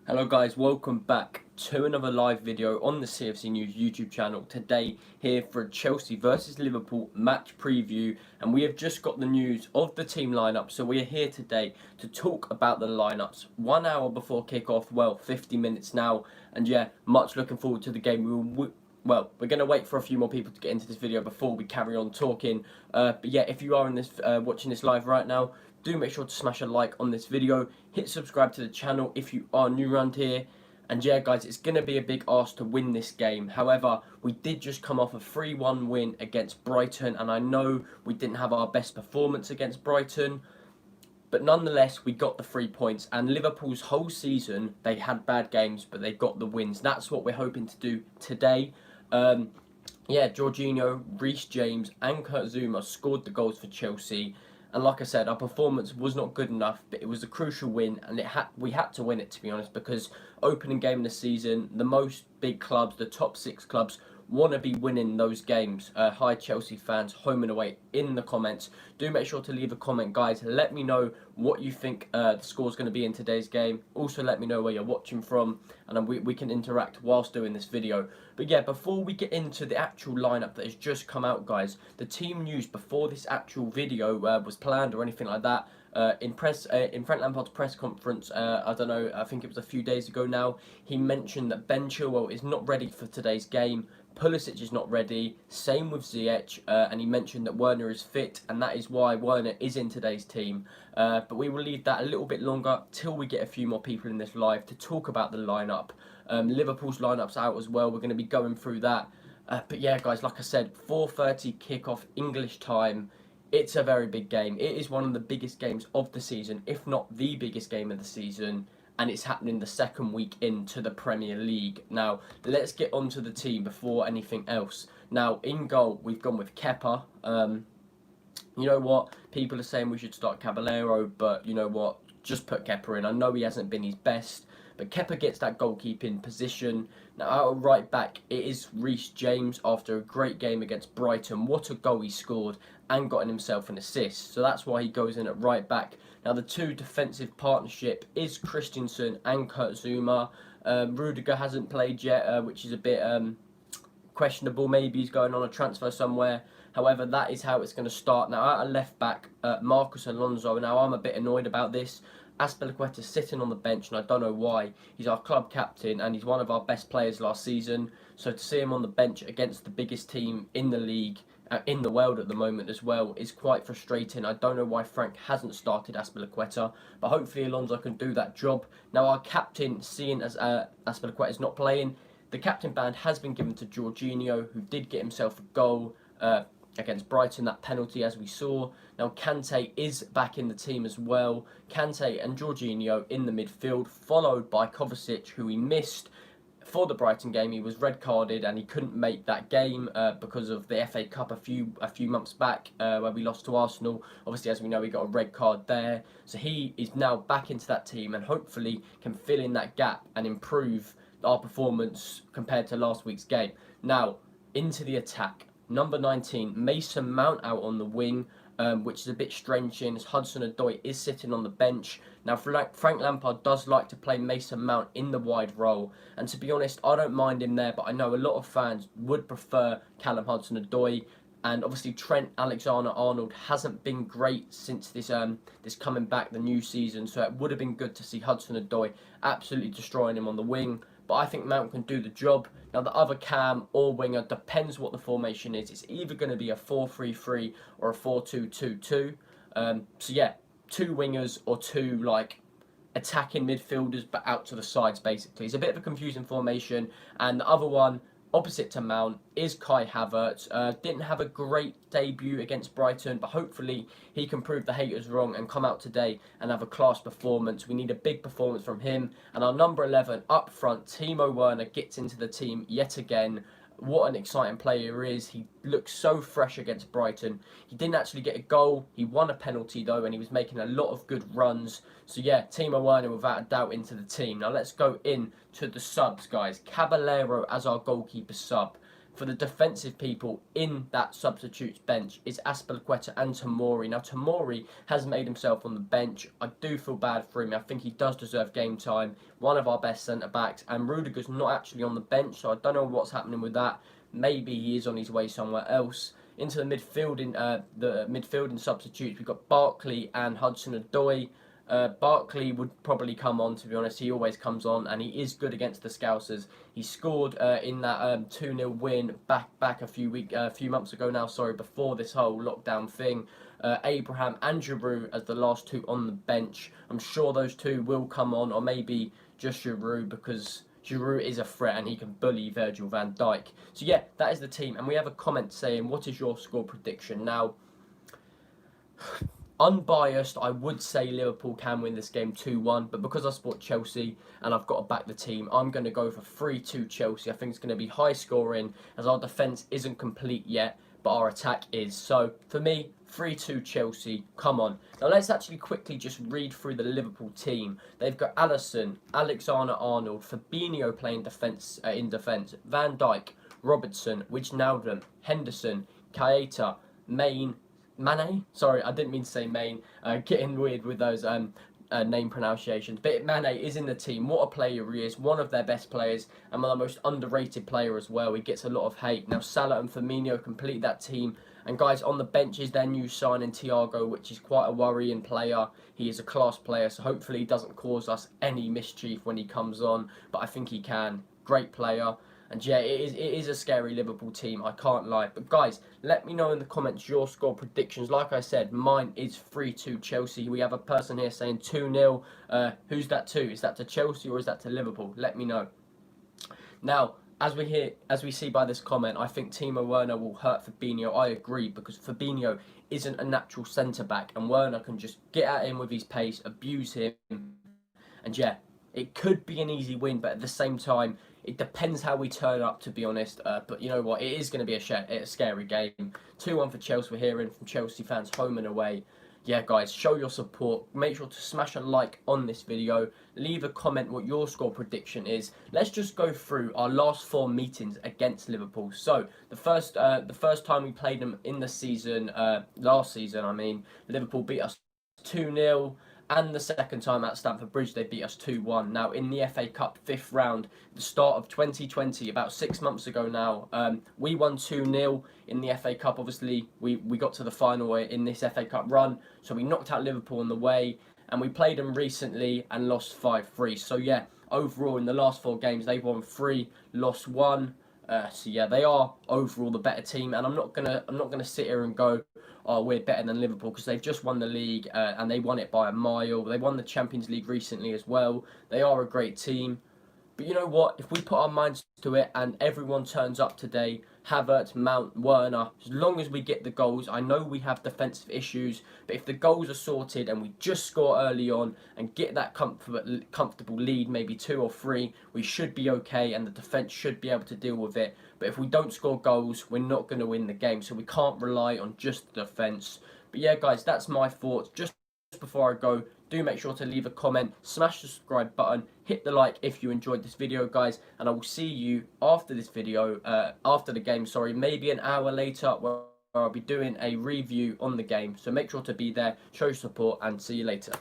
Hello guys, welcome back to another live video on the CFC News YouTube channel. Today here for a Chelsea versus Liverpool match preview, and we have just got the news of the team lineup. So we are here today to talk about the lineups 1 hour before kickoff. Well, 50 minutes now, and yeah, much looking forward to the game. Well, we're going to wait for a few more people to get into this video before we carry on talking. But yeah, if you are in this watching this live right now, do make sure to smash a like on this video, hit subscribe to the channel if you are new around here, and yeah guys, it's going to be a big ask to win this game. However, we did just come off a 3-1 win against Brighton, and I know we didn't have our best performance against Brighton, but nonetheless we got the 3 points. And Liverpool's whole season, they had bad games, but they got the wins. That's what we're hoping to do today. Yeah, Jorginho, Reece James and Kurt Zouma scored the goals for Chelsea. And like I said, our performance was not good enough, but it was a crucial win, and we had to win it, to be honest, because opening game of the season, the most big clubs, the top 6 clubs, want to be winning those games. Hi Chelsea fans, home and away, in the comments. Do make sure to leave a comment, guys. Let me know what you think the score is going to be in today's game. Also, let me know where you're watching from, and we can interact whilst doing this video. But yeah, before we get into the actual lineup that has just come out, guys, the team news before this actual video was planned or anything like that. In Frank Lampard's press conference, I don't know, I think it was a few days ago now, he mentioned that Ben Chilwell is not ready for today's game. Pulisic is not ready, same with Ziyech, and he mentioned that Werner is fit, and that is why Werner is in today's team. But we will leave that a little bit longer till we get a few more people in this live to talk about the lineup. Liverpool's lineup's out as well, we're going to be going through that. But yeah guys, like I said, 4:30 kickoff English time. It's a very big game. It is one of the biggest games of the season, if not the biggest game of the season, and it's happening the second week into the Premier League. Now, let's get onto the team before anything else. Now, in goal, we've gone with Kepa. You know what? People are saying we should start Caballero, but you know what? Just put Kepa in. I know he hasn't been his best, but Kepa gets that goalkeeping position. Now, out of right back, it is Reece James after a great game against Brighton. What a goal he scored and gotten himself an assist. So that's why he goes in at right back. Now, the two defensive partnership is Christensen and Kurt Zouma. Rudiger hasn't played yet, which is a bit questionable. Maybe he's going on a transfer somewhere. However, that is how it's going to start. Now, out of left back, Marcus Alonso. Now, I'm a bit annoyed about this. Azpilicueta's sitting on the bench, and I don't know why. He's our club captain, and he's one of our best players last season. So to see him on the bench against the biggest team in the league, in the world at the moment as well, is quite frustrating. I don't know why Frank hasn't started Azpilicueta, but hopefully Alonso can do that job. Now, our captain, seeing as Azpilicueta is not playing, the captain band has been given to Jorginho, who did get himself a goal against Brighton, that penalty as we saw. Now Kante is back in the team as well. Kante and Jorginho in the midfield, followed by Kovacic, who he missed for the Brighton game. He was red carded and he couldn't make that game because of the FA Cup a few months back where we lost to Arsenal. Obviously, as we know, he got a red card there. So he is now back into that team and hopefully can fill in that gap and improve our performance compared to last week's game. Now, into the attack. Number 19, Mason Mount out on the wing, which is a bit strange since Hudson-Odoi is sitting on the bench. Now, Frank Lampard does like to play Mason Mount in the wide role, and to be honest, I don't mind him there, but I know a lot of fans would prefer Callum Hudson-Odoi. And obviously Trent Alexander-Arnold hasn't been great since this coming back the new season, so it would have been good to see Hudson-Odoi absolutely destroying him on the wing. But I think Mount can do the job. Now, the other cam or winger, depends what the formation is. It's either going to be a 4-3-3 or a 4-2-2-2. So yeah, 2 wingers or 2 like attacking midfielders, but out to the sides basically. It's a bit of a confusing formation. And the other one, opposite to Mount, is Kai Havertz. Didn't have a great debut against Brighton, but hopefully he can prove the haters wrong and come out today and have a class performance. We need a big performance from him. And our number 11 up front, Timo Werner, gets into the team yet again. What an exciting player he is. He looks so fresh against Brighton. He didn't actually get a goal. He won a penalty though, and he was making a lot of good runs. So yeah, Timo Werner without a doubt into the team. Now let's go in to the subs, guys. Caballero as our goalkeeper sub. for the defensive people in that substitutes bench is Aspilicueta and Tomori. Now, Tomori has made himself on the bench. I do feel bad for him. I think he does deserve game time. One of our best centre-backs. And Rudiger's not actually on the bench, so I don't know what's happening with that. Maybe he is on his way somewhere else. Into the midfielding substitutes, we've got Barkley and Hudson-Odoi. Barkley would probably come on, to be honest. He always comes on, and he is good against the Scousers. He scored in that 2-0 win back a few months ago now. Sorry, before this whole lockdown thing. Abraham and Giroud as the last two on the bench. I'm sure those two will come on, or maybe just Giroud, because Giroud is a threat and he can bully Virgil van Dijk. So yeah, that is the team. And we have a comment saying, what is your score prediction? Now, unbiased, I would say Liverpool can win this game 2-1. But because I support Chelsea and I've got to back the team, I'm going to go for 3-2 Chelsea. I think it's going to be high scoring as our defence isn't complete yet, but our attack is. So for me, 3-2 Chelsea. Come on. Now let's actually quickly just read through the Liverpool team. They've got Alisson, Alexander-Arnold, Fabinho playing in defence, Van Dijk, Robertson, Wijnaldum, Henderson, Keita, Mane. Sorry, I didn't mean to say Mane. Getting weird with those name pronunciations. But Mane is in the team. What a player he is. One of their best players and one of the most underrated player as well. He gets a lot of hate. Now Salah and Firmino complete that team. And guys, on the bench is their new signing Thiago, which is quite a worrying player. He is a class player, so hopefully he doesn't cause us any mischief when he comes on. But I think he can. Great player. And yeah, it is a scary Liverpool team, I can't lie. But guys, let me know in the comments your score predictions. Like I said, mine is 3-2 Chelsea. We have a person here saying 2-0. Who's that to? Is that to Chelsea or is that to Liverpool? Let me know. Now, as we see by this comment, I think Timo Werner will hurt Fabinho. I agree, because Fabinho isn't a natural centre-back, and Werner can just get at him with his pace, abuse him, and yeah, it could be an easy win, but at the same time, it depends how we turn up, to be honest. But you know what? It is going to be a scary game. 2-1 for Chelsea. We're hearing from Chelsea fans home and away. Yeah, guys, show your support. Make sure to smash a like on this video. Leave a comment what your score prediction is. Let's just go through our last 4 meetings against Liverpool. So the first time we played them in the season, last season, I mean, Liverpool beat us 2-0. And the second time at Stamford Bridge, they beat us 2-1. Now, in the FA Cup 5th round, the start of 2020, about 6 months ago now, we won 2-0 in the FA Cup. Obviously, we got to the final in this FA Cup run, so we knocked out Liverpool on the way, and we played them recently and lost 5-3. So, yeah, overall, in the last 4 games, they've won 3, lost 1. So yeah, they are overall the better team, and I'm not gonna sit here and go, oh, we're better than Liverpool, because they've just won the league and they won it by a mile. They won the Champions League recently as well. They are a great team. But you know what? If we put our minds to it and everyone turns up today, Havertz, Mount, Werner, as long as we get the goals, I know we have defensive issues, but if the goals are sorted and we just score early on and get that comfortable lead, maybe 2 or 3, we should be okay and the defence should be able to deal with it. But if we don't score goals, we're not going to win the game, so we can't rely on just the defence. But yeah, guys, that's my thoughts. Just before I go, do make sure to leave a comment, smash the subscribe button, hit the like if you enjoyed this video, guys, and I will see you after this video, after the game, sorry, maybe an hour later, where I'll be doing a review on the game. So make sure to be there, show your support, and see you later.